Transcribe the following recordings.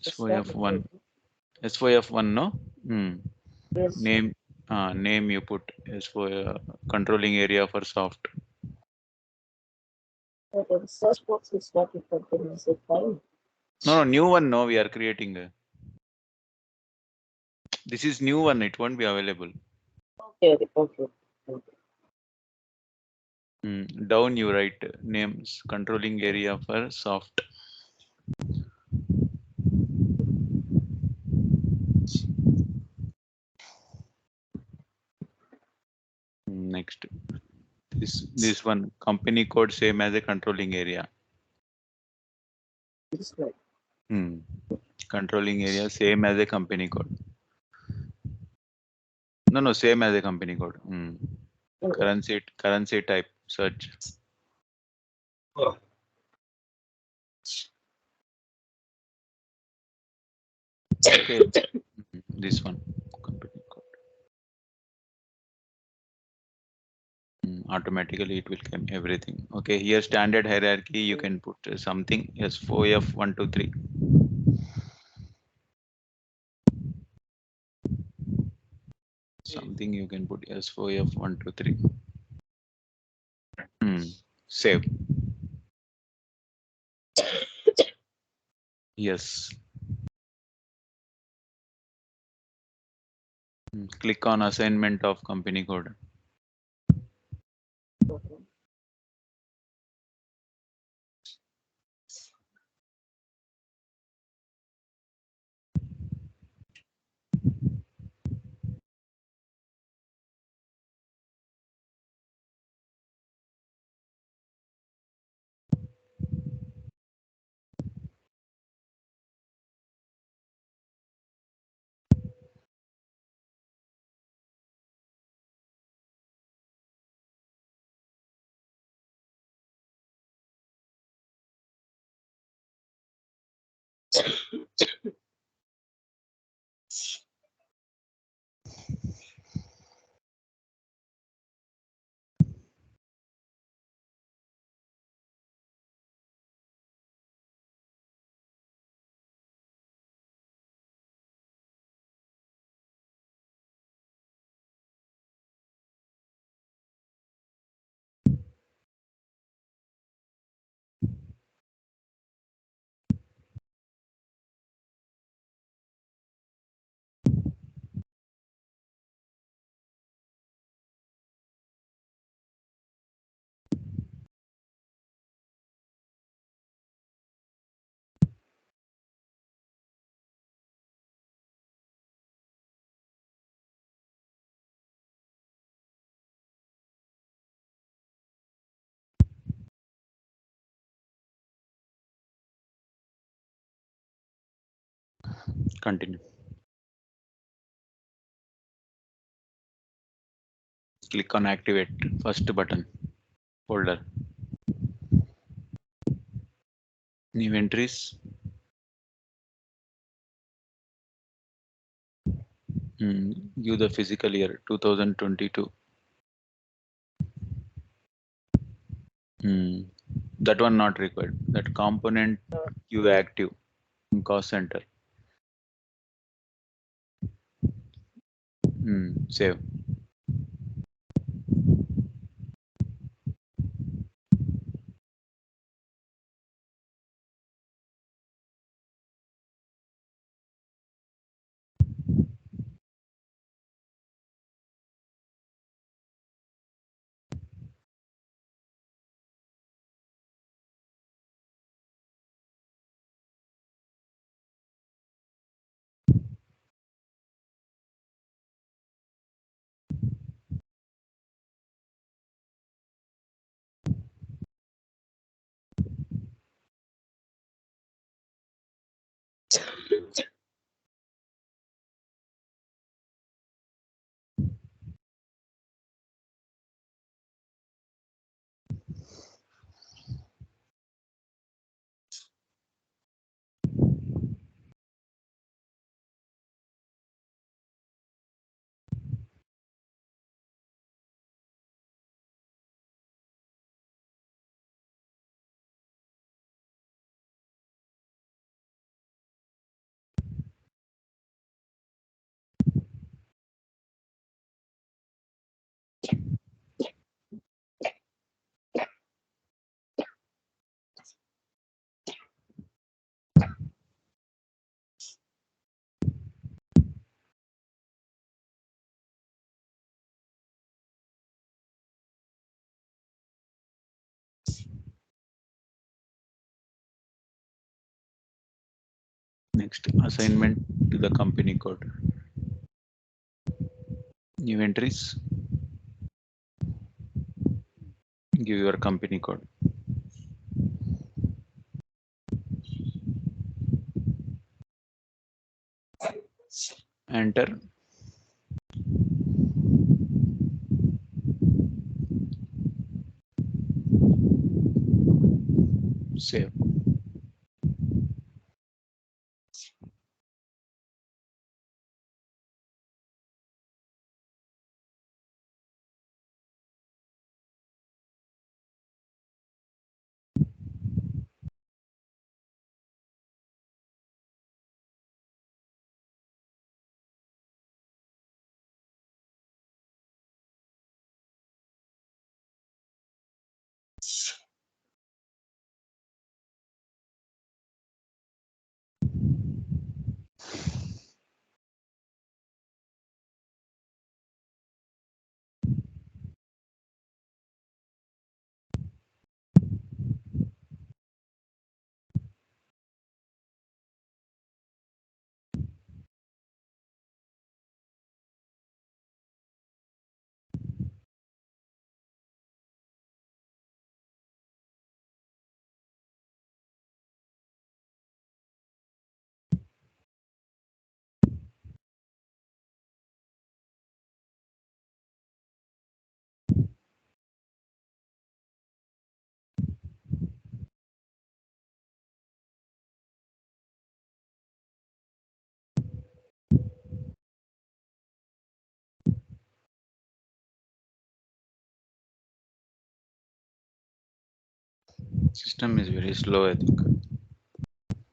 S4F1. S4F1, no? Yes. Name you put S4 controlling area for soft. Okay, the search box is not in comprehensive file. No, new one. No, we are creating. This is new one. It won't be available. Okay. Down you write names controlling area for soft. Next, this one company code same as a controlling area. This one. Controlling area same as a company code. No, same as a company code. Currency type search. Okay, this one company code. Automatically it will come everything. Okay, here standard hierarchy you can put something S4F123. Something you can put S4F123. Save. Yes. Click on assignment of company code. Okay. Continue. Click on activate first button folder. New entries. Give the physical year 2022. That one not required. That component you active in cost center. Save. Next, assignment to the company code. New entries. Give your company code. Enter. Save. System is very slow, I think.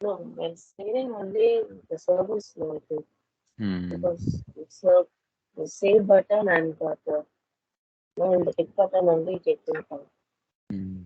No, when saving only the service slow, I think, Hmm. because it's the save button and the no, and the tick button only taking time. Hmm.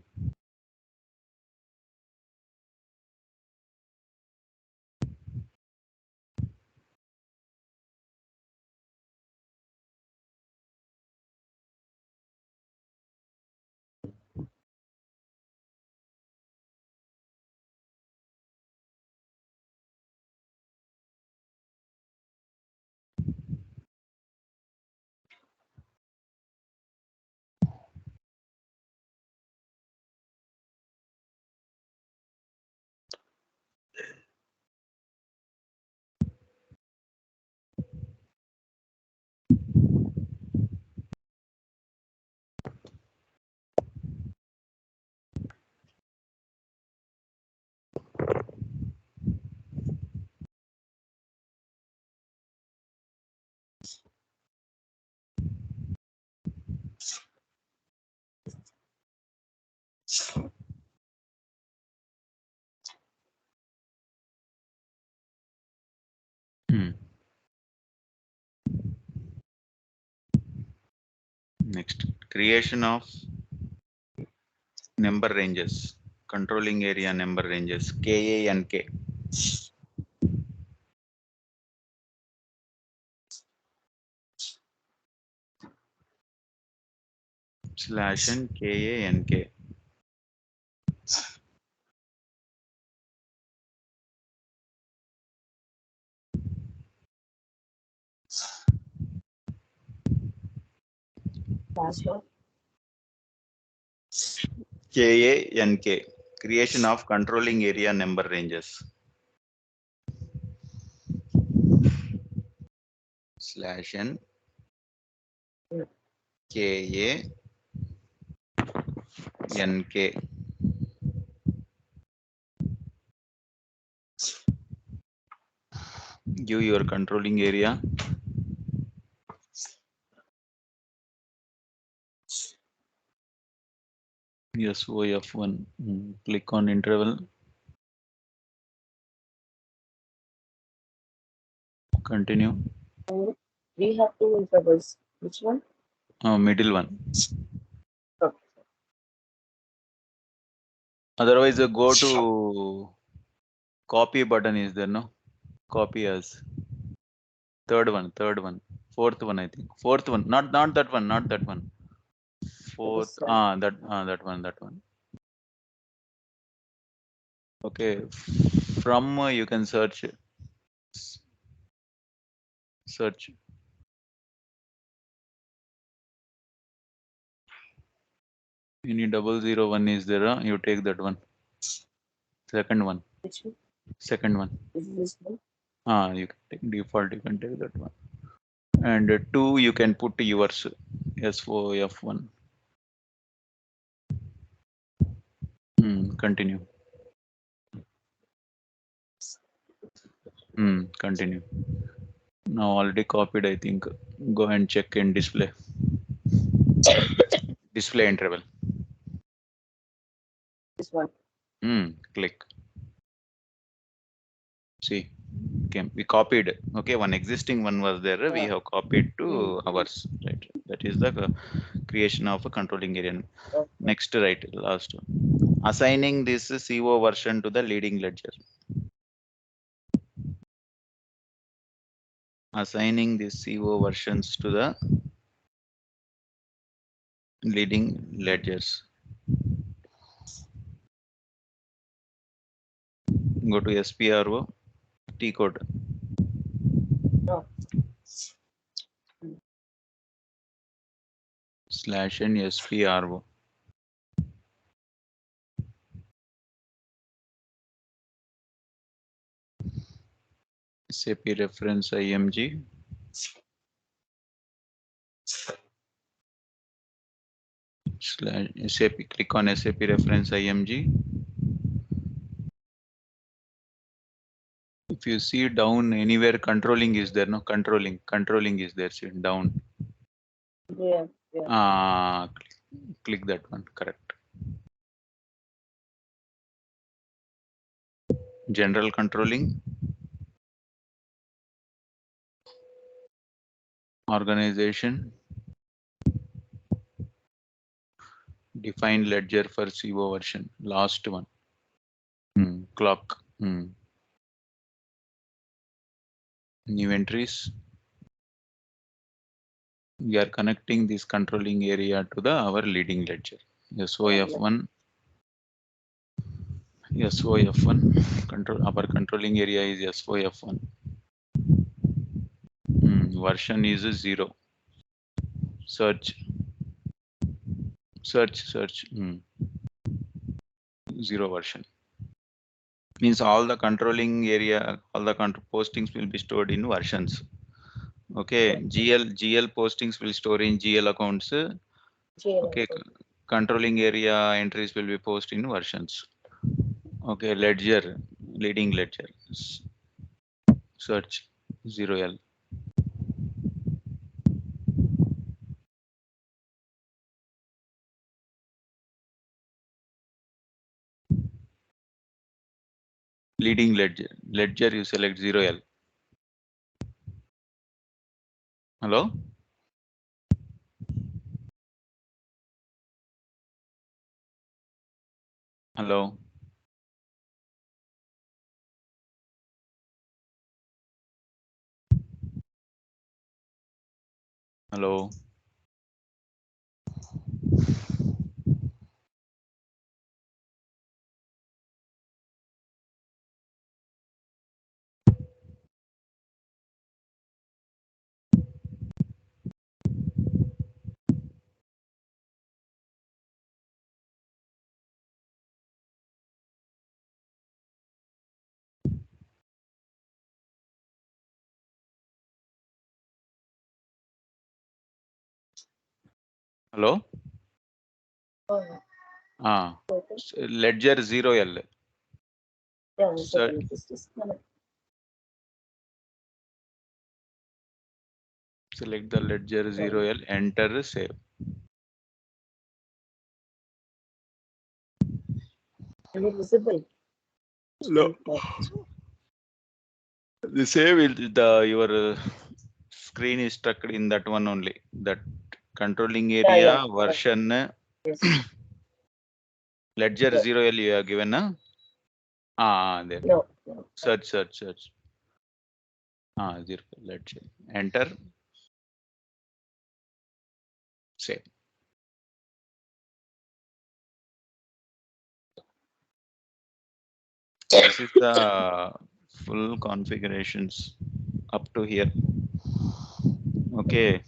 Hmm. Next, creation of number ranges, controlling area number ranges, KA and K. Slash and KA and K. Password. KA and K. Creation of controlling area number ranges. Slash and KA and K. Give your controlling area. Yes, OF1. Click on interval. Continue. We have two intervals. Which one? Middle one. Okay. Otherwise, go to copy button is there, no? Copy as third one, fourth one, I think. Fourth one, not that one, not that one. Fourth, This one. that one. Okay, from you can search. Search. Any 001 is there? You take that one. Second one. Which one? Second one. Is this one? You can take default. You can take that one. And 2 you can put yours. SOF1. Continue. Continue. Now already copied, I think. Go and check in display. Display interval. This one. Click. See, okay, we copied. Okay, one existing one was there. We have copied to ours. Right. That is the creation of a controlling area. Okay. Next, right, last one. Assigning this CO version to the leading ledger. Assigning these CO versions to the leading ledgers. Go to SPRO, T code. No. /n SPRO. SAP reference IMG. SAP, click on SAP reference IMG. If you see down anywhere, controlling is there, no? Controlling is there, see down. Yeah. Click that one, correct. General controlling. Organization. Define ledger for CO version, last one. Clock. New entries. We are connecting this controlling area to our leading ledger. SOF1. Control, our controlling area is SOF1. Version is 0. Search. 0 version. Means all the controlling area, all the postings will be stored in versions. Okay, GL postings will store in GL accounts. Okay, controlling area entries will be posted in versions. Okay, ledger, leading ledger. Search 0L. Leading ledger you select 0L. Hello? Hello? Hello? Hello? Ledger 0L. Select the ledger 0L, enter, save. Visible. No. The save will your screen is stuck in that one only. That controlling area yeah. version Yes. ledger Yeah. 0L you have given there. No. Search. 0 ledger. Enter. Save. This is the full configurations up to here. Okay,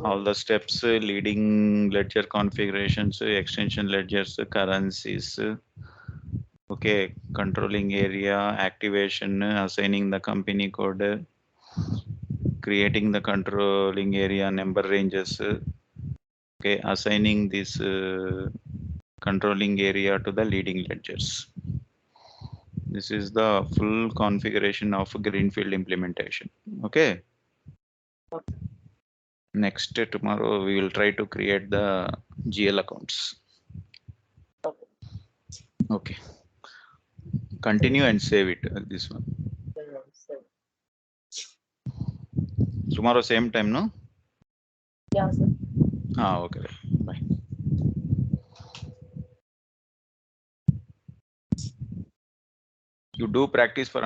all the steps, leading ledger configurations, extension ledgers, currencies, okay, controlling area, activation, assigning the company code, creating the controlling area number ranges, okay, assigning this controlling area to the leading ledgers. This is the full configuration of greenfield implementation. Okay. Next, tomorrow we will try to create the GL accounts. Okay. Continue and save it. This one. Tomorrow same time, no? Yeah, sir. Okay. Bye. You do practice for